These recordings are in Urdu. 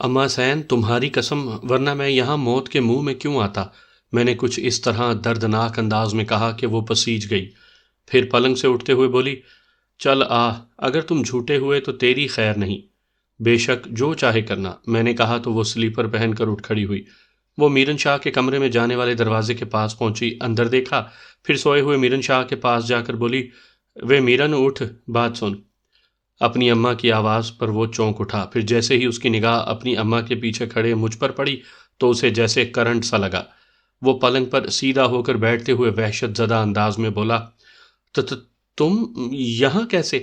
اماں حسین تمہاری قسم، ورنہ میں یہاں موت کے منہ میں کیوں آتا؟ میں نے کچھ اس طرح دردناک انداز میں کہا کہ وہ پسیج گئی۔ پھر پلنگ سے اٹھتے ہوئے بولی، چل آ، اگر تم جھوٹے ہوئے تو تیری خیر نہیں۔ بے شک جو چاہے کرنا، میں نے کہا تو وہ سلیپر پہن کر اٹھ کھڑی ہوئی۔ وہ میرن شاہ کے کمرے میں جانے والے دروازے کے پاس پہنچی، اندر دیکھا، پھر سوئے ہوئے میرن شاہ کے پاس جا کر بولی، وے میرن اٹھ، بات سن۔ اپنی اماں کی آواز پر وہ چونک اٹھا، پھر جیسے ہی اس کی نگاہ اپنی اماں کے پیچھے کھڑے مجھ پر پڑی تو اسے جیسے کرنٹ سا لگا۔ وہ پلنگ پر سیدھا ہو کر بیٹھتے ہوئے وحشت زدہ انداز میں بولا، تم یہاں کیسے؟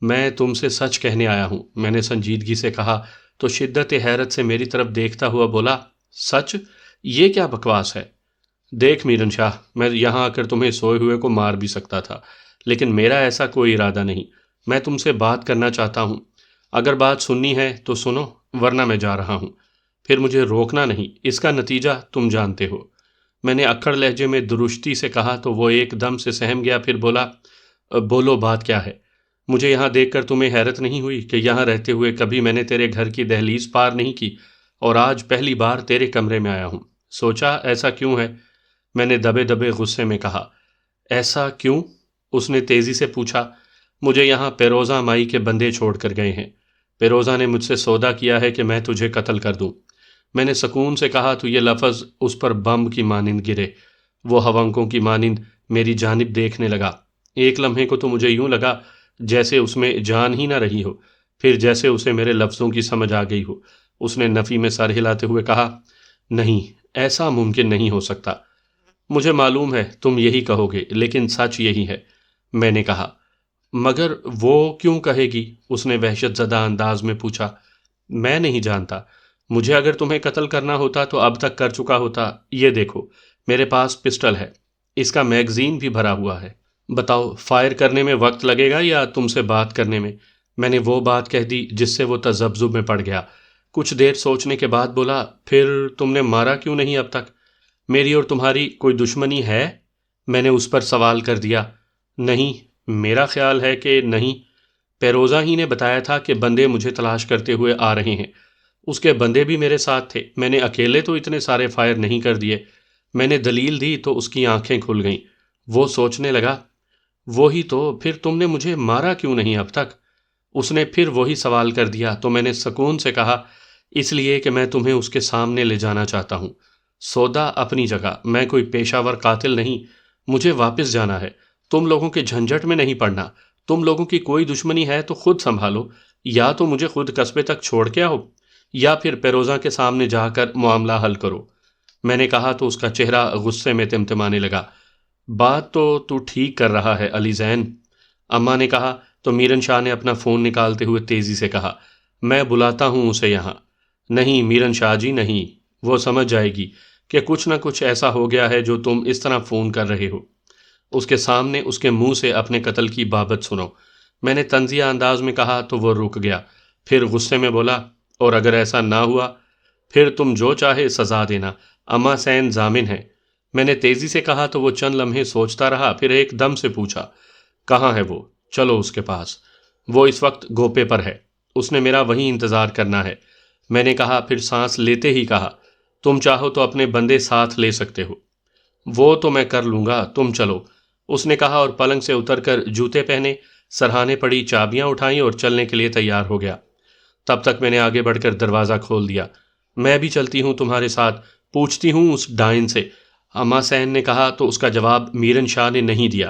میں تم سے سچ کہنے آیا ہوں، میں نے سنجیدگی سے کہا تو شدت حیرت سے میری طرف دیکھتا ہوا بولا، سچ؟ یہ کیا بکواس ہے؟ دیکھ میرن شاہ، میں یہاں آ کر تمہیں سوئے ہوئے کو مار بھی سکتا تھا، لیکن میرا ایسا کوئی ارادہ نہیں۔ میں تم سے بات کرنا چاہتا ہوں، اگر بات سننی ہے تو سنو، ورنہ میں جا رہا ہوں۔ پھر مجھے روکنا نہیں، اس کا نتیجہ تم جانتے ہو۔ میں نے اکڑ لہجے میں درشتی سے کہا تو وہ ایک دم سے سہم گیا، پھر بولا، بولو بات کیا ہے؟ مجھے یہاں دیکھ کر تمہیں حیرت نہیں ہوئی کہ یہاں رہتے ہوئے کبھی میں نے تیرے گھر کی دہلیز پار نہیں کی، اور آج پہلی بار تیرے کمرے میں آیا ہوں؟ سوچا ایسا کیوں ہے؟ میں نے دبے دبے غصے میں کہا۔ ایسا کیوں؟ اس نے تیزی سے پوچھا۔ مجھے یہاں پیروزہ مائی کے بندے چھوڑ کر گئے ہیں۔ پیروزہ نے مجھ سے سودا کیا ہے کہ میں تجھے قتل کر دوں۔ میں نے سکون سے کہا تو یہ لفظ اس پر بم کی مانند گرے۔ وہ ہونکوں کی مانند میری جانب دیکھنے لگا۔ ایک لمحے کو تو مجھے یوں لگا جیسے اس میں جان ہی نہ رہی ہو، پھر جیسے اسے میرے لفظوں کی سمجھ آ گئی ہو۔ اس نے نفی میں سر ہلاتے ہوئے کہا، نہیں، ایسا ممکن نہیں ہو سکتا۔ مجھے معلوم ہے تم یہی کہو گے، لیکن سچ یہی ہے، میں نے کہا۔ مگر وہ کیوں کہے گی؟ اس نے وحشت زدہ انداز میں پوچھا۔ میں نہیں جانتا، مجھے اگر تمہیں قتل کرنا ہوتا تو اب تک کر چکا ہوتا۔ یہ دیکھو، میرے پاس پسٹل ہے، اس کا میگزین بھی بھرا ہوا ہے۔ بتاؤ، فائر کرنے میں وقت لگے گا یا تم سے بات کرنے میں؟ میں نے وہ بات کہہ دی جس سے وہ تذبذب میں پڑ گیا۔ کچھ دیر سوچنے کے بعد بولا، پھر تم نے مارا کیوں نہیں اب تک؟ میری اور تمہاری کوئی دشمنی ہے؟ میں نے اس پر سوال کر دیا۔ نہیں، میرا خیال ہے کہ نہیں۔ پیروزہ ہی نے بتایا تھا کہ بندے مجھے تلاش کرتے ہوئے آ رہے ہیں۔ اس کے بندے بھی میرے ساتھ تھے، میں نے اکیلے تو اتنے سارے فائر نہیں کر دیے۔ میں نے دلیل دی تو اس کی آنکھیں کھل گئیں۔ وہ سوچنے لگا، وہی تو، پھر تم نے مجھے مارا کیوں نہیں اب تک؟ اس نے پھر وہی سوال کر دیا تو میں نے سکون سے کہا، اس لیے کہ میں تمہیں اس کے سامنے لے جانا چاہتا ہوں۔ سودا اپنی جگہ، میں کوئی پیشہ ور قاتل نہیں، مجھے واپس جانا ہے۔ تم لوگوں کے جھنجٹ میں نہیں پڑنا۔ تم لوگوں کی کوئی دشمنی ہے تو خود سنبھالو، یا تو مجھے خود قصبے تک چھوڑ کے آؤ، یا پھر پیروزہ کے سامنے جا کر معاملہ حل کرو۔ میں نے کہا تو اس کا چہرہ غصے میں تمتمانے لگا۔ بات تو ٹھیک کر رہا ہے علی زین، اماں نے کہا تو میرن شاہ نے اپنا فون نکالتے ہوئے تیزی سے کہا، میں بلاتا ہوں اسے یہاں۔ نہیں میرن شاہ جی نہیں، وہ سمجھ جائے گی کہ کچھ نہ کچھ ایسا ہو گیا ہے جو تم اس طرح فون کر رہے ہو۔ اس کے سامنے اس کے منہ سے اپنے قتل کی بابت سنو۔ میں نے طنزیہ انداز میں کہا تو وہ رک گیا، پھر غصے میں بولا، اور اگر ایسا نہ ہوا پھر تم جو چاہے سزا دینا، اماں حسین ضامن ہے۔ میں نے تیزی سے کہا تو وہ چند لمحے سوچتا رہا، پھر ایک دم سے پوچھا، کہاں ہے وہ؟ چلو اس کے پاس۔ وہ اس وقت گوپے پر ہے، اس نے میرا وہیں انتظار کرنا ہے۔ میں نے کہا، پھر سانس لیتے ہی کہا، تم چاہو تو اپنے بندے ساتھ لے سکتے ہو۔ وہ تو میں کر لوں گا، تم چلو، اس نے کہا، اور پلنگ سے اتر کر جوتے پہنے، سرہانے پڑی چابیاں اٹھائیں اور چلنے کے لیے تیار ہو گیا۔ تب تک میں نے آگے بڑھ کر دروازہ کھول دیا۔ میں بھی چلتی ہوں تمہارے ساتھ، پوچھتی ہوں اس ڈائن سے، اماں حسین نے کہا تو اس کا جواب میرن شاہ نے نہیں دیا۔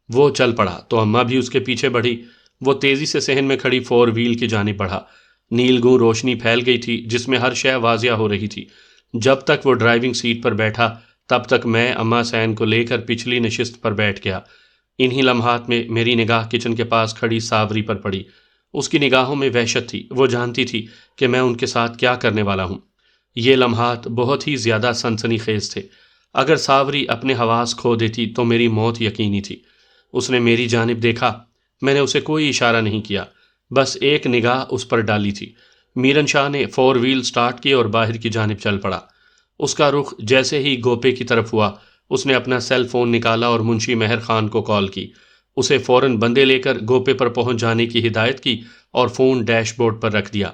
وہ چل پڑا تو اماں بھی اس کے پیچھے بڑھی۔ وہ تیزی سے صحن میں کھڑی 4 وہیل کی جانب بڑھا۔ نیل گوں روشنی پھیل گئی تھی جس میں ہر شے واضح ہو رہی تھی۔ جب تک وہ ڈرائیونگ سیٹ پر بیٹھا تب تک میں اماں حسین کو لے کر پچھلی نشست پر بیٹھ گیا۔ انہی لمحات میں میری نگاہ کچن کے پاس کھڑی ساوری پر پڑی۔ اس کی نگاہوں میں وحشت تھی، وہ جانتی تھی کہ میں ان کے ساتھ کیا کرنے والا ہوں۔ یہ لمحات بہت ہی زیادہ سنسنی خیز تھے۔ اگر ساوری اپنے حواس کھو دیتی تو میری موت یقینی تھی۔ اس نے میری جانب دیکھا، میں نے اسے کوئی اشارہ نہیں کیا، بس ایک نگاہ اس پر ڈالی تھی۔ میرن شاہ نے 4 وہیل سٹارٹ کی اور باہر کی جانب چل پڑا۔ اس کا رخ جیسے ہی گوپے کی طرف ہوا، اس نے اپنا سیل فون نکالا اور منشی مہر خان کو کال کی۔ اسے فوراً بندے لے کر گوپے پر پہنچ جانے کی ہدایت کی اور فون ڈیش بورڈ پر رکھ دیا۔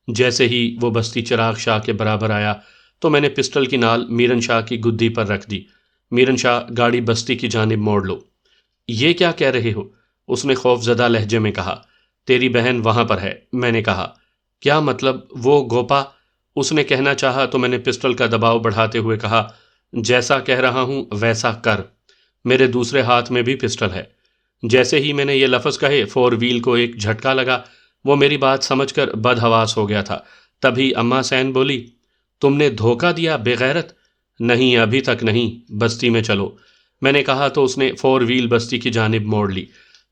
جیسے ہی وہ بستی چراغ شاہ کے برابر آیا تو میں نے پسٹل کی نال میرن شاہ کی گدی پر رکھ دی۔ میرن شاہ، گاڑی بستی کی جانب موڑ لو۔ یہ کیا کہہ رہے ہو؟ اس نے خوف زدہ لہجے میں کہا۔ تیری بہن وہاں پر ہے، میں نے کہا۔ کیا مطلب؟ وہ گوپا؟ اس نے کہنا چاہا تو میں نے پسٹل کا دباؤ بڑھاتے ہوئے کہا، جیسا کہہ رہا ہوں ویسا کر۔ میرے دوسرے ہاتھ میں بھی پسٹل ہے۔ جیسے ہی میں نے یہ لفظ کہے، فور ویل کو ایک جھٹکا لگا۔ وہ میری بات سمجھ کر بدحواس ہو گیا تھا۔ تبھی اماں سین بولی، تم نے دھوکہ دیا بے غیرت؟ نہیں، ابھی تک نہیں، بستی میں چلو۔ میں نے کہا تو اس نے فور ویل بستی کی جانب موڑ لی۔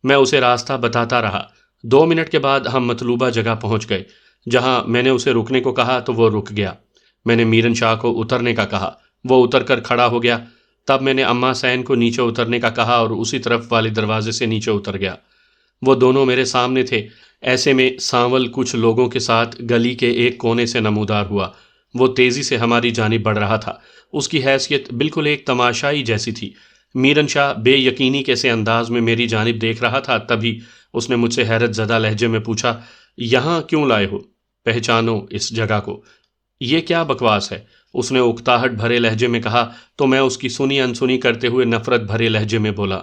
میں اسے راستہ بتاتا رہا۔ 2 منٹ کے بعد ہم مطلوبہ جگہ پہنچ گئے۔ جہاں میں نے اسے رکنے کو کہا تو وہ رک گیا۔ میں نے میرن شاہ کو اترنے کا کہا، وہ اتر کر کھڑا ہو گیا۔ تب میں نے اماں سین کو نیچے اترنے کا کہا اور اسی طرف والے دروازے سے نیچے اتر گیا۔ وہ دونوں میرے سامنے تھے۔ ایسے میں سانول کچھ لوگوں کے ساتھ گلی کے ایک کونے سے نمودار ہوا۔ وہ تیزی سے ہماری جانب بڑھ رہا تھا۔ اس کی حیثیت بالکل ایک تماشائی جیسی تھی۔ میرن شاہ بے یقینی کے سے انداز میں میری جانب دیکھ رہا تھا۔ تبھی اس نے مجھ سے حیرت زدہ لہجے میں پوچھا، یہاں کیوں لائے ہو؟ پہچانو اس جگہ کو۔ یہ کیا بکواس ہے؟ اس نے اکتاہٹ بھرے لہجے میں کہا تو میں اس کی سنی انسنی کرتے ہوئے نفرت بھرے لہجے میں بولا،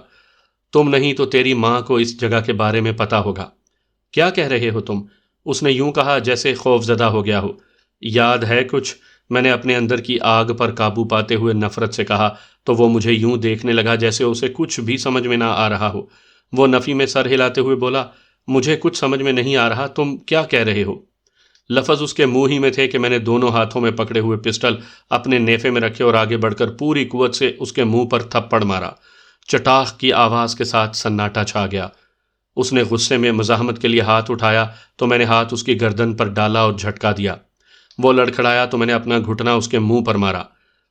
تم نہیں تو تیری ماں کو اس جگہ کے بارے میں پتا ہوگا۔ کیا کہہ رہے ہو تم؟ اس نے یوں کہا جیسے خوف زدہ ہو گیا ہو۔ یاد ہے کچھ؟ میں نے اپنے اندر کی آگ پر قابو پاتے ہوئے نفرت سے کہا تو وہ مجھے یوں دیکھنے لگا جیسے اسے کچھ بھی سمجھ میں نہ آ رہا ہو۔ وہ نفی میں سر ہلاتے ہوئے بولا، مجھے کچھ سمجھ میں نہیں آ رہا، تم کیا کہہ رہے ہو؟ لفظ اس کے منہ ہی میں تھے کہ میں نے دونوں ہاتھوں میں پکڑے ہوئے پسٹل اپنے نیفے میں رکھے اور آگے بڑھ کر پوری قوت سے اس کے منہ پر تھپڑ مارا۔ چٹاخ کی آواز کے ساتھ سناٹا چھا گیا۔ اس نے غصے میں مزاحمت کے لیے ہاتھ اٹھایا تو میں نے ہاتھ اس کی گردن پر ڈالا اور جھٹکا دیا۔ وہ لڑکھڑایا تو میں نے اپنا گھٹنا اس کے منہ پر مارا۔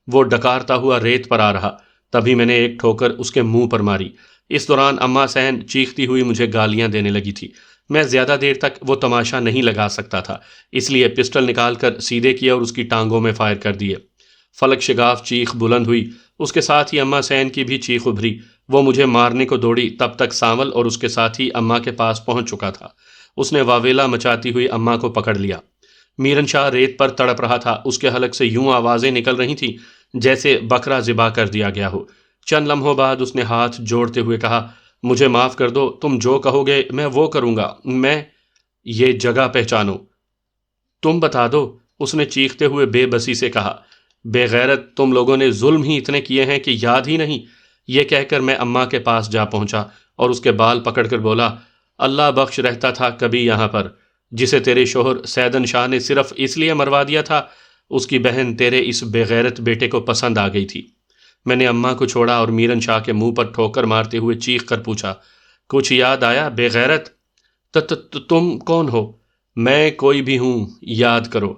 وہ ڈکارتا ہوا ریت پر آ رہا۔ تبھی میں نے ایک ٹھوکر اس کے منہ پر ماری۔ اس دوران اماں سین چیختی ہوئی مجھے گالیاں دینے لگی تھی۔ میں زیادہ دیر تک وہ تماشا نہیں لگا سکتا تھا، اس لیے پسٹل نکال کر سیدھے کیا اور اس کی ٹانگوں میں فائر کر دیے۔ فلک شگاف چیخ بلند ہوئی، اس کے ساتھ ہی اماں سین کی بھی چیخ ابھری۔ وہ مجھے مارنے کو دوڑی، تب تک سانول اور اس کے ساتھی اماں کے پاس پہنچ چکا تھا۔ اس نے واویلا مچاتی ہوئی اماں کو پکڑ لیا۔ میرن شاہ ریت پر تڑپ رہا تھا۔ اس کے حلق سے یوں آوازیں نکل رہی تھیں جیسے بکرا ذبح کر دیا گیا ہو۔ چند لمحوں بعد اس نے ہاتھ جوڑتے ہوئے کہا، مجھے معاف کر دو، تم جو کہو گے میں وہ کروں گا۔ میں یہ جگہ پہچانو۔ تم بتا دو، اس نے چیختے ہوئے بے بسی سے کہا۔ بے غیرت، تم لوگوں نے ظلم ہی اتنے کیے ہیں کہ یاد ہی نہیں۔ یہ کہہ کر میں اماں کے پاس جا پہنچا اور اس کے بال پکڑ کر بولا، اللہ بخش رہتا تھا کبھی یہاں پر، جسے تیرے شوہر سیدن شاہ نے صرف اس لیے مروا دیا تھا، اس کی بہن تیرے اس بے غیرت بیٹے کو پسند آ گئی تھی۔ میں نے اماں کو چھوڑا اور میرن شاہ کے منہ پر ٹھوکر مارتے ہوئے چیخ کر پوچھا، کچھ یاد آیا بے غیرت؟ تم کون ہو؟ میں کوئی بھی ہوں، یاد کرو۔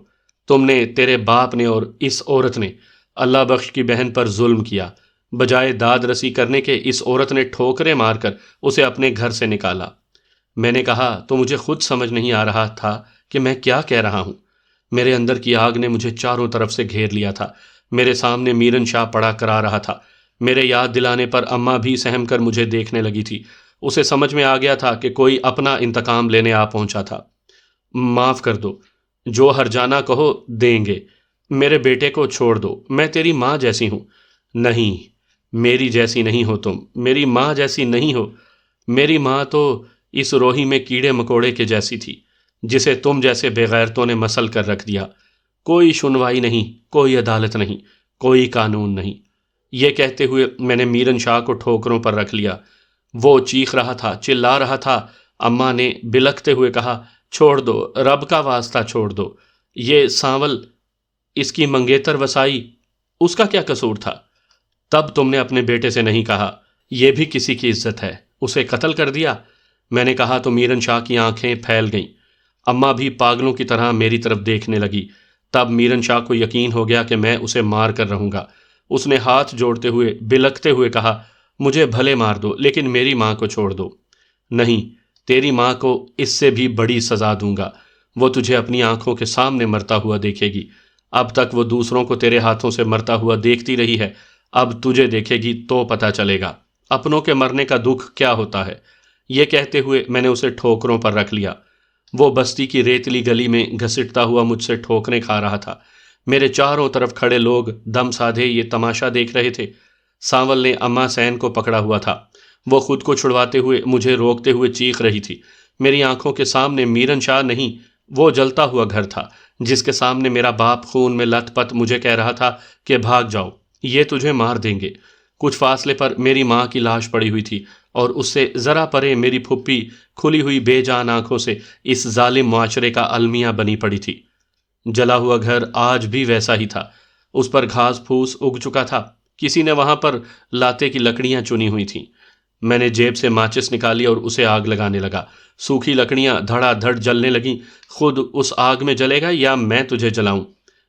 تم نے، تیرے باپ نے اور اس عورت نے اللہ بخش کی بہن پر ظلم کیا۔ بجائے داد رسی کرنے کے اس عورت نے ٹھوکریں مار کر اسے اپنے گھر سے نکالا۔ میں نے کہا تو مجھے خود سمجھ نہیں آ رہا تھا کہ میں کیا کہہ رہا ہوں۔ میرے اندر کی آگ نے مجھے چاروں طرف سے گھیر لیا تھا۔ میرے سامنے میرن شاہ پڑا کرا رہا تھا۔ میرے یاد دلانے پر اماں بھی سہم کر مجھے دیکھنے لگی تھی۔ اسے سمجھ میں آ گیا تھا کہ کوئی اپنا انتقام لینے آ پہنچا تھا۔ معاف کر دو، جو ہرجانہ کہو دیں گے۔ میرے بیٹے کو چھوڑ دو، میں تیری ماں جیسی ہوں۔ نہیں، میری جیسی نہیں ہو تم، میری ماں جیسی نہیں ہو۔ میری ماں تو اس روہی میں کیڑے مکوڑے کے جیسی تھی، جسے تم جیسے بے غیرتوں نے مسل کر رکھ دیا۔ کوئی سنوائی نہیں، کوئی عدالت نہیں، کوئی قانون نہیں۔ یہ کہتے ہوئے میں نے میرن شاہ کو ٹھوکروں پر رکھ لیا۔ وہ چیخ رہا تھا، چلا رہا تھا۔ اماں نے بلکتے ہوئے کہا، چھوڑ دو، رب کا واسطہ چھوڑ دو۔ یہ سانول، اس کی منگیتر وسائی، اس کا کیا قصور تھا؟ تب تم نے اپنے بیٹے سے نہیں کہا، یہ بھی کسی کی عزت ہے، اسے قتل کر دیا؟ میں نے کہا تو میرن شاہ کی آنکھیں پھیل گئیں۔ اماں بھی پاگلوں کی طرح میری طرف دیکھنے لگی۔ تب میرن شاہ کو یقین ہو گیا کہ میں اسے مار کر رہوں گا۔ اس نے ہاتھ جوڑتے ہوئے بلکتے ہوئے کہا، مجھے بھلے مار دو لیکن میری ماں کو چھوڑ دو۔ نہیں، تیری ماں کو اس سے بھی بڑی سزا دوں گا۔ وہ تجھے اپنی آنکھوں کے سامنے مرتا ہوا دیکھے گی۔ اب تک وہ دوسروں کو تیرے ہاتھوں سے مرتا ہوا دیکھتی رہی ہے، اب تجھے دیکھے گی تو پتہ چلے گا اپنوں کے مرنے کا دکھ کیا ہوتا ہے۔ یہ کہتے ہوئے میں نے اسے ٹھوکروں پر رکھ لیا۔ وہ بستی کی ریتلی گلی میں گھسٹتا ہوا مجھ سے ٹھوکریں کھا رہا تھا۔ میرے چاروں طرف کھڑے لوگ دم سادھے یہ تماشا دیکھ رہے تھے۔ سانول نے اماں سین کو پکڑا ہوا تھا۔ وہ خود کو چھڑواتے ہوئے مجھے روکتے ہوئے چیخ رہی تھی۔ میری آنکھوں کے سامنے میرن شاہ نہیں، وہ جلتا ہوا گھر تھا جس کے سامنے میرا باپ خون میں لت پت مجھے کہہ رہا تھا کہ بھاگ جاؤ، یہ تجھے مار دیں گے۔ کچھ فاصلے پر میری ماں کی لاش پڑی ہوئی تھی اور اس سے ذرا پرے میری پھپھی کھلی ہوئی بے جان آنکھوں سے اس ظالم معاشرے کا المیہ بنی پڑی تھی۔ جلا ہوا گھر آج بھی ویسا ہی تھا۔ اس پر گھاس پھوس اگ چکا تھا۔ کسی نے وہاں پر لاتے کی لکڑیاں چنی ہوئی تھیں۔ میں نے جیب سے ماچس نکالی اور اسے آگ لگانے لگا۔ سوکھی لکڑیاں دھڑا دھڑ جلنے لگیں۔ خود اس آگ میں جلے گا یا میں تجھے جلاؤں؟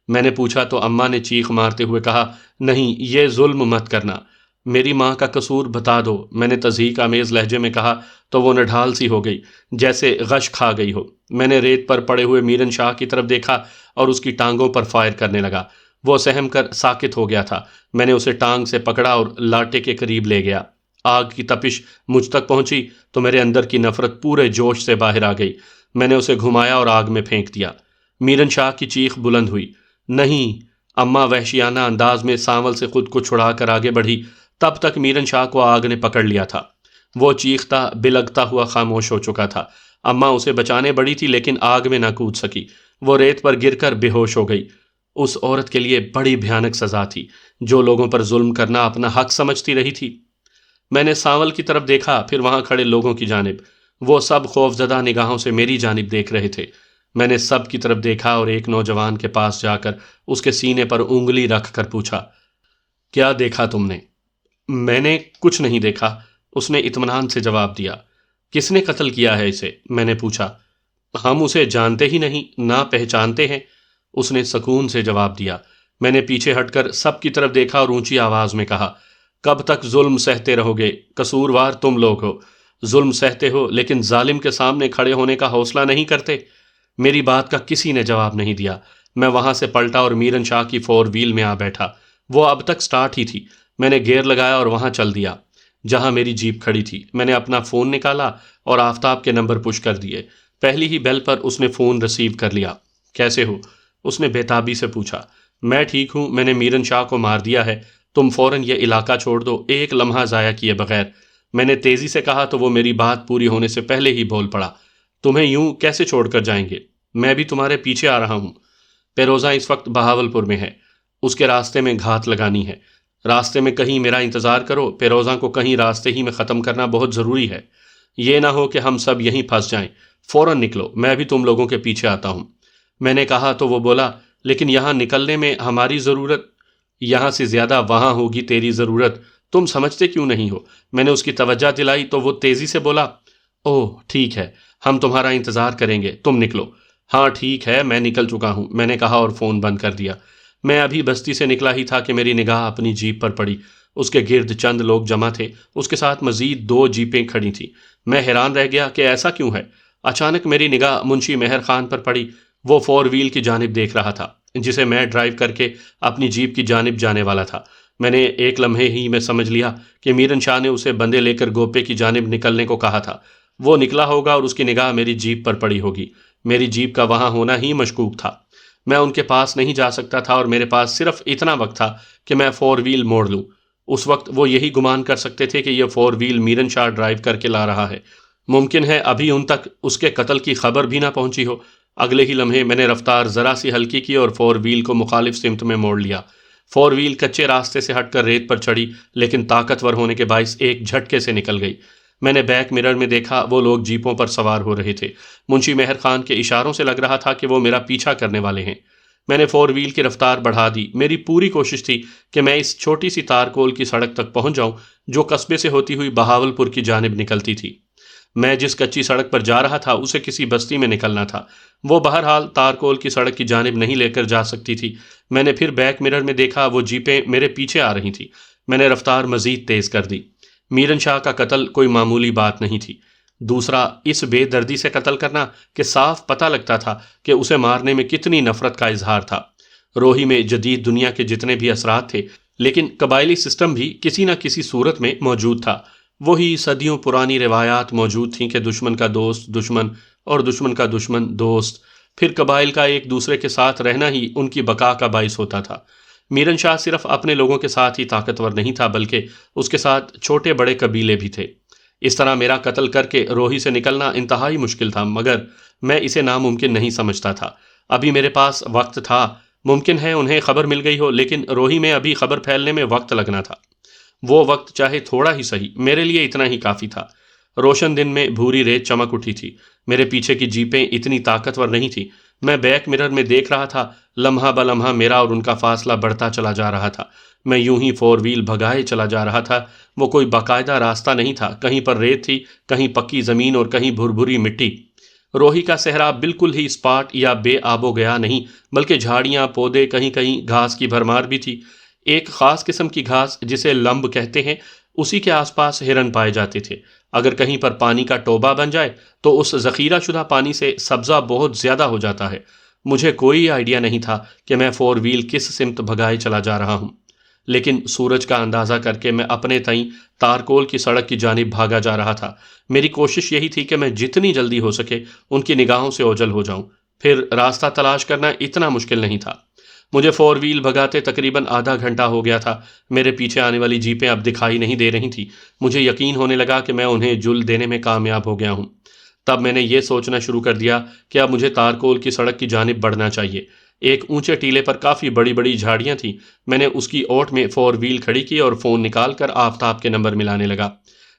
میں نے پوچھا تو اماں نے چیخ مارتے ہوئے کہا، نہیں، یہ ظلم مت کرنا، میری ماں کا قصور بتا دو۔ میں نے تضحیک آمیز لہجے میں کہا تو وہ نڈھال سی ہو گئی، جیسے غش کھا گئی ہو۔ میں نے ریت پر پڑے ہوئے میرن شاہ کی طرف دیکھا اور اس کی ٹانگوں پر فائر کرنے لگا۔ وہ سہم کر ساکت ہو گیا تھا۔ میں نے اسے ٹانگ سے پکڑا اور لاٹے کے قریب لے گیا۔ آگ کی تپش مجھ تک پہنچی تو میرے اندر کی نفرت پورے جوش سے باہر آ گئی۔ میں نے اسے گھمایا اور آگ میں پھینک دیا۔ میرن شاہ کی چیخ بلند ہوئی۔ نہیں! اماں وحشیانہ انداز میں سانول سے خود کو چھڑا کر آگے بڑھی۔ تب تک میرن شاہ کو آگ نے پکڑ لیا تھا۔ وہ چیختا بلگتا ہوا خاموش ہو چکا تھا۔ اماں اسے بچانے بڑی تھی لیکن آگ میں نہ کود سکی۔ وہ ریت پر گر کر بے ہوش ہو گئی۔ اس عورت کے لیے بڑی بھیانک سزا تھی جو لوگوں پر ظلم کرنا اپنا حق سمجھتی رہی تھی۔ میں نے سانول کی طرف دیکھا، پھر وہاں کھڑے لوگوں کی جانب۔ وہ سب خوفزدہ نگاہوں سے میری جانب دیکھ رہے تھے۔ میں نے سب کی طرف دیکھا اور ایک نوجوان کے پاس جا کر اس کے سینے پر انگلی رکھ کر پوچھا، کیا دیکھا تم نے؟ میں نے کچھ نہیں دیکھا، اس نے اطمینان سے جواب دیا۔ کس نے قتل کیا ہے اسے؟ میں نے پوچھا۔ ہم اسے جانتے ہی نہیں، نہ پہچانتے ہیں، اس نے سکون سے جواب دیا۔ میں نے پیچھے ہٹ کر سب کی طرف دیکھا اور اونچی آواز میں کہا، کب تک ظلم سہتے رہو گے؟ قصوروار تم لوگ ہو، ظلم سہتے ہو لیکن ظالم کے سامنے کھڑے ہونے کا حوصلہ نہیں کرتے۔ میری بات کا کسی نے جواب نہیں دیا۔ میں وہاں سے پلٹا اور میرن شاہ کی 4 وہیل میں آ بیٹھا۔ وہ اب تک سٹارٹ ہی تھی۔ میں نے گیئر لگایا اور وہاں چل دیا جہاں میری جیپ کھڑی تھی۔ میں نے اپنا فون نکالا اور آفتاب کے نمبر پش کر دیے۔ پہلی ہی بیل پر اس نے فون ریسیو کر لیا۔ کیسے ہو؟ اس نے بےتابی سے پوچھا۔ میں ٹھیک ہوں، میں نے میرن شاہ کو مار دیا ہے، تم فوراً یہ علاقہ چھوڑ دو، ایک لمحہ ضائع کیے بغیر۔ میں نے تیزی سے کہا تو وہ میری بات پوری ہونے سے پہلے ہی بول پڑا، تمہیں یوں کیسے چھوڑ کر جائیں گے؟ میں بھی تمہارے پیچھے آ رہا ہوں۔ پیروزہ اس وقت بہاولپور میں ہے، اس کے راستے میں گھات لگانی ہے۔ راستے میں کہیں میرا انتظار کرو، پیروزہ کو کہیں راستے ہی میں ختم کرنا بہت ضروری ہے۔ یہ نہ ہو کہ ہم سب یہیں پھنس جائیں۔ فوراً نکلو، میں بھی تم لوگوں کے پیچھے آتا ہوں۔ میں نے کہا تو وہ بولا، لیکن یہاں نکلنے میں ہماری ضرورت یہاں سے زیادہ وہاں ہوگی تیری ضرورت، تم سمجھتے کیوں نہیں ہو؟ میں نے اس کی توجہ دلائی تو وہ تیزی سے بولا، اوہ ٹھیک ہے، ہم تمہارا انتظار کریں گے، تم نکلو۔ ہاں ٹھیک ہے، میں نکل چکا ہوں، میں نے کہا اور فون بند کر دیا۔ میں ابھی بستی سے نکلا ہی تھا کہ میری نگاہ اپنی جیپ پر پڑی۔ اس کے گرد چند لوگ جمع تھے، اس کے ساتھ مزید 2 جیپیں کھڑی تھیں۔ میں حیران رہ گیا کہ ایسا کیوں ہے۔ اچانک میری نگاہ منشی مہر خان پر پڑی۔ وہ 4 وہیل کی جانب دیکھ رہا تھا جسے میں ڈرائیو کر کے اپنی جیپ کی جانب جانے والا تھا۔ میں نے ایک لمحے ہی میں سمجھ لیا کہ میرن شاہ نے اسے بندے لے کر گوپے کی جانب نکلنے کو کہا تھا۔ وہ نکلا ہوگا اور اس کی نگاہ میری جیپ پر پڑی ہوگی۔ میری جیپ کا وہاں ہونا ہی مشکوک تھا۔ میں ان کے پاس نہیں جا سکتا تھا اور میرے پاس صرف اتنا وقت تھا کہ میں 4 وہیل موڑ لوں۔ اس وقت وہ یہی گمان کر سکتے تھے کہ یہ 4 وہیل میرن شاہ ڈرائیو کر کے لا رہا ہے۔ ممکن ہے ابھی ان تک اس کے قتل کی خبر بھی نہ پہنچی ہو۔ اگلے ہی لمحے میں نے رفتار ذرا سی ہلکی کی اور 4 وہیل کو مخالف سمت میں موڑ لیا۔ 4 وہیل کچے راستے سے ہٹ کر ریت پر چڑھی لیکن طاقتور ہونے کے باعث ایک جھٹکے سے نکل گئی۔ میں نے بیک مرر میں دیکھا وہ لوگ جیپوں پر سوار ہو رہے تھے۔ منشی مہر خان کے اشاروں سے لگ رہا تھا کہ وہ میرا پیچھا کرنے والے ہیں۔ میں نے 4 وہیل کی رفتار بڑھا دی۔ میری پوری کوشش تھی کہ میں اس چھوٹی سی تارکول کی سڑک تک پہنچ جاؤں جو قصبے سے ہوتی ہوئی بہاولپور کی جانب نکلتی تھی۔ میں جس کچی سڑک پر جا رہا تھا اسے کسی بستی میں نکلنا تھا۔ وہ بہرحال تارکول کی سڑک کی جانب نہیں لے کر جا سکتی تھی۔ میں نے پھر بیک مرر میں دیکھا وہ جیپیں میرے پیچھے آ رہی تھیں۔ میں نے رفتار مزید تیز کر دی۔ میرن شاہ کا قتل کوئی معمولی بات نہیں تھی۔ دوسرا، اس بے دردی سے قتل کرنا کہ صاف پتہ لگتا تھا کہ اسے مارنے میں کتنی نفرت کا اظہار تھا۔ روہی میں جدید دنیا کے جتنے بھی اثرات تھے لیکن قبائلی سسٹم بھی کسی نہ کسی صورت میں موجود تھا۔ وہی صدیوں پرانی روایات موجود تھیں کہ دشمن کا دوست دشمن اور دشمن کا دشمن دوست، پھر قبائل کا ایک دوسرے کے ساتھ رہنا ہی ان کی بقا کا باعث ہوتا تھا۔ میرن شاہ صرف اپنے لوگوں کے ساتھ ہی طاقتور نہیں تھا بلکہ اس کے ساتھ چھوٹے بڑے قبیلے بھی تھے۔ اس طرح میرا قتل کر کے روہی سے نکلنا انتہائی مشکل تھا، مگر میں اسے ناممکن نہیں سمجھتا تھا۔ ابھی میرے پاس وقت تھا، ممکن ہے انہیں خبر مل گئی ہو، لیکن روہی میں ابھی خبر پھیلنے میں وقت لگنا تھا۔ وہ وقت چاہے تھوڑا ہی صحیح، میرے لیے اتنا ہی کافی تھا۔ روشن دن میں بھوری ریت چمک اٹھی تھی، میرے پیچھے کی جیپیں اتنی طاقتور نہیں تھی۔ میں بیک مرر میں دیکھ رہا تھا، لمحہ بلمحہ میرا اور ان کا فاصلہ بڑھتا چلا جا رہا تھا۔ میں یوں ہی فور ویل بھگائے چلا جا رہا تھا۔ وہ کوئی باقاعدہ راستہ نہیں تھا، کہیں پر ریت تھی، کہیں پکی زمین اور کہیں بھربھری مٹی۔ روہی کا صحرا بالکل ہی اسپاٹ یا بے آب و گیا نہیں، بلکہ جھاڑیاں، پودے، کہیں کہیں گھاس کی بھرمار بھی تھی۔ ایک خاص قسم کی گھاس جسے لمب کہتے ہیں، اسی کے آس پاس ہرن پائے جاتے تھے۔ اگر کہیں پر پانی کا ٹوبہ بن جائے تو اس ذخیرہ شدہ پانی سے سبزہ بہت زیادہ ہو جاتا ہے۔ مجھے کوئی آئیڈیا نہیں تھا کہ میں فور ویل کس سمت بھگائے چلا جا رہا ہوں، لیکن سورج کا اندازہ کر کے میں اپنے تئیں تارکول کی سڑک کی جانب بھاگا جا رہا تھا۔ میری کوشش یہی تھی کہ میں جتنی جلدی ہو سکے ان کی نگاہوں سے اوجھل ہو جاؤں، پھر راستہ تلاش کرنا اتنا مشکل نہیں تھا۔ مجھے فور ویل بھگاتے تقریباً آدھا گھنٹہ ہو گیا تھا۔ میرے پیچھے آنے والی جیپیں اب دکھائی نہیں دے رہی تھیں۔ مجھے یقین ہونے لگا کہ میں انہیں جل دینے میں کامیاب ہو گیا ہوں۔ تب میں نے یہ سوچنا شروع کر دیا کہ اب مجھے تارکول کی سڑک کی جانب بڑھنا چاہیے۔ ایک اونچے ٹیلے پر کافی بڑی بڑی جھاڑیاں تھیں۔ میں نے اس کی اوٹ میں فور ویل کھڑی کی اور فون نکال کر آفتاب کے نمبر ملانے لگا۔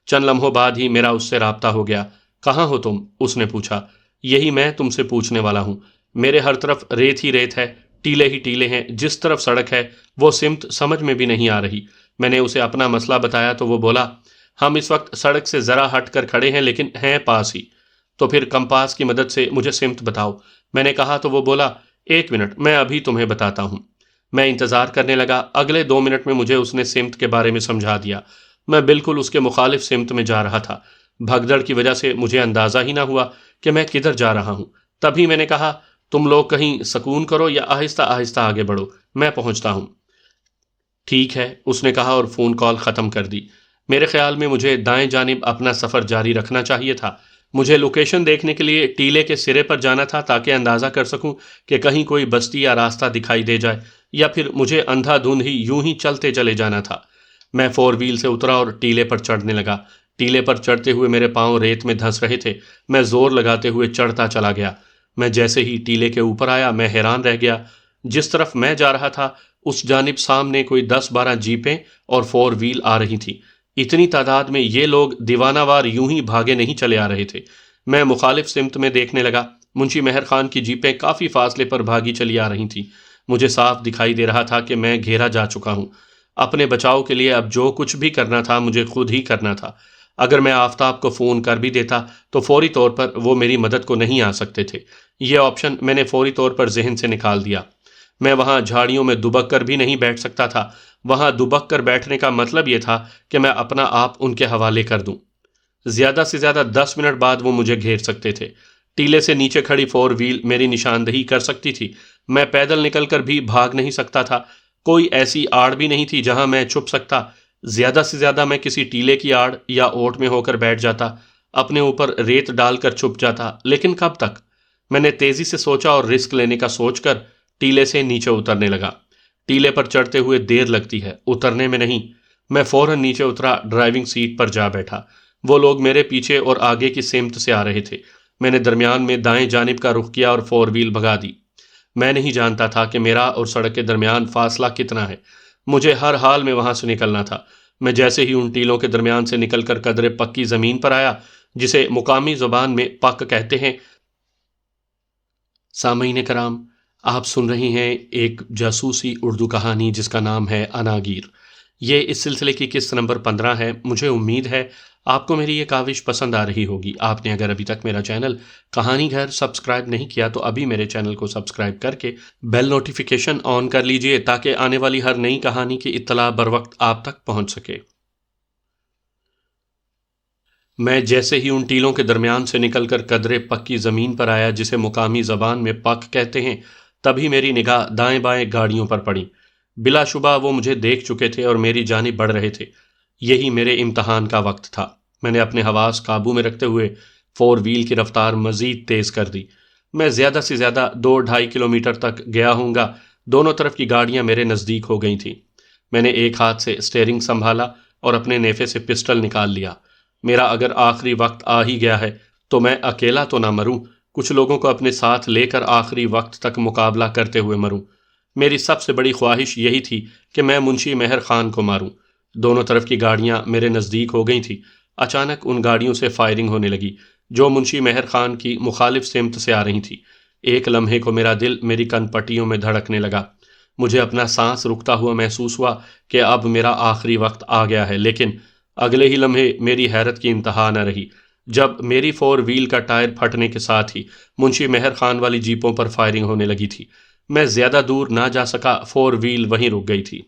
چند لمحوں بعد ہی میرا اس سے رابطہ ہو گیا۔ کہاں ہو تم؟ اس نے پوچھا۔ یہی میں تم سے پوچھنے والا ہوں۔ میرے ہر طرف ریت ہی ریت ہے، ٹیلے ہی ٹیلے ہیں، جس طرف سڑک ہے وہ سمت سمجھ میں بھی نہیں آ رہی۔ میں نے اسے اپنا مسئلہ بتایا تو وہ بولا، ہم اس وقت سڑک سے ذرا ہٹ کر کھڑے ہیں لیکن ہیں پاس ہی، تو پھر کمپاس کی مدد سے مجھے سمت بتاؤ۔ میں نے کہا تو وہ بولا، 1 منٹ، میں ابھی تمہیں بتاتا ہوں۔ میں انتظار کرنے لگا۔ اگلے 2 منٹ میں مجھے اس نے سمت کے بارے میں سمجھا دیا۔ میں بالکل اس کے مخالف سمت میں جا رہا تھا۔ بھگدڑ کی وجہ سے مجھے اندازہ ہی نہ ہوا کہ میں کدھر جا رہا ہوں۔ تبھی میں نے کہا، تم لوگ کہیں سکون کرو یا آہستہ آہستہ آگے بڑھو، میں پہنچتا ہوں۔ ٹھیک ہے، اس نے کہا اور فون کال ختم کر دی۔ میرے خیال میں مجھے دائیں جانب اپنا سفر جاری رکھنا چاہیے تھا۔ مجھے لوکیشن دیکھنے کے لیے ٹیلے کے سرے پر جانا تھا تاکہ اندازہ کر سکوں کہ کہیں کوئی بستی یا راستہ دکھائی دے جائے، یا پھر مجھے اندھا دھند ہی یوں ہی چلتے چلے جانا تھا۔ میں فور ویل سے اترا اور ٹیلے پر چڑھنے لگا۔ ٹیلے پر چڑھتے ہوئے میرے پاؤں ریت میں دھنس رہے تھے۔ میں زور لگاتے ہوئے چڑھتا چلا گیا۔ میں جیسے ہی ٹیلے کے اوپر آیا میں حیران رہ گیا۔ جس طرف میں جا رہا تھا اس جانب سامنے کوئی 10-12 جیپیں اور فور ویل آ رہی تھیں۔ اتنی تعداد میں یہ لوگ دیوانہ وار یوں ہی بھاگے نہیں چلے آ رہے تھے۔ میں مخالف سمت میں دیکھنے لگا۔ منشی مہر خان کی جیپیں کافی فاصلے پر بھاگی چلی آ رہی تھیں۔ مجھے صاف دکھائی دے رہا تھا کہ میں گھیرا جا چکا ہوں۔ اپنے بچاؤ کے لیے اب جو کچھ بھی کرنا تھا مجھے خود ہی کرنا تھا۔ اگر میں آفتاب کو فون کر بھی دیتا تو فوری طور پر وہ میری مدد کو نہیں آ سکتے تھے۔ یہ آپشن میں نے فوری طور پر ذہن سے نکال دیا۔ میں وہاں جھاڑیوں میں دبک کر بھی نہیں بیٹھ سکتا تھا۔ وہاں دبک کر بیٹھنے کا مطلب یہ تھا کہ میں اپنا آپ ان کے حوالے کر دوں۔ زیادہ سے زیادہ 10 منٹ بعد وہ مجھے گھیر سکتے تھے۔ ٹیلے سے نیچے کھڑی فور ویل میری نشاندہی کر سکتی تھی۔ میں پیدل نکل کر بھی بھاگ نہیں سکتا تھا۔ کوئی ایسی آڑ بھی نہیں تھی جہاں میں چھپ سکتا۔ زیادہ سے زیادہ میں کسی ٹیلے کی آڑ یا اوٹ میں ہو کر بیٹھ جاتا، اپنے اوپر ریت ڈال کر چھپ جاتا، لیکن کب تک؟ میں نے تیزی سے سوچا اور رسک لینے کا سوچ کر ٹیلے سے نیچے اترنے لگا۔ ٹیلے پر چڑھتے ہوئے دیر لگتی ہے، اترنے میں نہیں۔ میں فوراً نیچے اترا، ڈرائیونگ سیٹ پر جا بیٹھا۔ وہ لوگ میرے پیچھے اور آگے کی سمت سے آ رہے تھے۔ میں نے درمیان میں دائیں جانب کا رخ کیا اور فور ویل بھگا دی۔ میں نہیں جانتا تھا کہ میرا اور سڑک کے درمیان فاصلہ کتنا ہے۔ مجھے ہر حال میں وہاں سے نکلنا تھا۔ میں جیسے ہی ان ٹیلوں کے درمیان سے نکل کر قدرے پکی زمین پر آیا، جسے مقامی زبان میں پک کہتے ہیں۔ سامعین کرام، آپ سن رہی ہیں ایک جاسوسی اردو کہانی جس کا نام ہے اناگیر۔ یہ اس سلسلے کی قسط نمبر 15 ہے۔ مجھے امید ہے آپ کو میری یہ کاوش پسند آ رہی ہوگی۔ آپ نے اگر ابھی تک میرا چینل کہانی گھر سبسکرائب نہیں کیا تو ابھی میرے چینل کو سبسکرائب کر کے بیل نوٹیفیکیشن آن کر لیجئے تاکہ آنے والی ہر نئی کہانی کی اطلاع بروقت آپ تک پہنچ سکے۔ میں جیسے ہی ان ٹیلوں کے درمیان سے نکل کر قدرے پکی زمین پر آیا جسے مقامی زبان میں پک کہتے ہیں، تبھی میری نگاہ دائیں بائیں گاڑیوں پر پڑی۔ بلا شبہ وہ مجھے دیکھ چکے تھے اور میری جانب بڑھ رہے تھے۔ یہی میرے امتحان کا وقت تھا۔ میں نے اپنے حواس قابو میں رکھتے ہوئے 4 وہیل کی رفتار مزید تیز کر دی۔ میں زیادہ سے زیادہ 2-2.5 کلومیٹر تک گیا ہوں گا۔ دونوں طرف کی گاڑیاں میرے نزدیک ہو گئی تھیں۔ میں نے ایک ہاتھ سے اسٹیئرنگ سنبھالا اور اپنے نیفے سے پسٹل نکال لیا۔ میرا اگر آخری وقت آ ہی گیا ہے تو میں اکیلا تو نہ مروں، کچھ لوگوں کو اپنے ساتھ لے کر آخری وقت تک مقابلہ کرتے ہوئے مروں۔ میری سب سے بڑی خواہش یہی تھی کہ میں منشی مہر خان کو ماروں۔ دونوں طرف کی گاڑیاں میرے نزدیک ہو گئی تھیں۔ اچانک ان گاڑیوں سے فائرنگ ہونے لگی جو منشی مہر خان کی مخالف سمت سے آ رہی تھی۔ ایک لمحے کو میرا دل میری کن پٹیوں میں دھڑکنے لگا۔ مجھے اپنا سانس رکتا ہوا محسوس ہوا کہ اب میرا آخری وقت آ گیا ہے، لیکن اگلے ہی لمحے میری حیرت کی انتہا نہ رہی جب میری 4 وہیل کا ٹائر پھٹنے کے ساتھ ہی منشی مہر خان والی جیپوں پر فائرنگ ہونے لگی تھی۔ میں زیادہ دور نہ جا سکا، 4 وہیل وہیں رک گئی تھی۔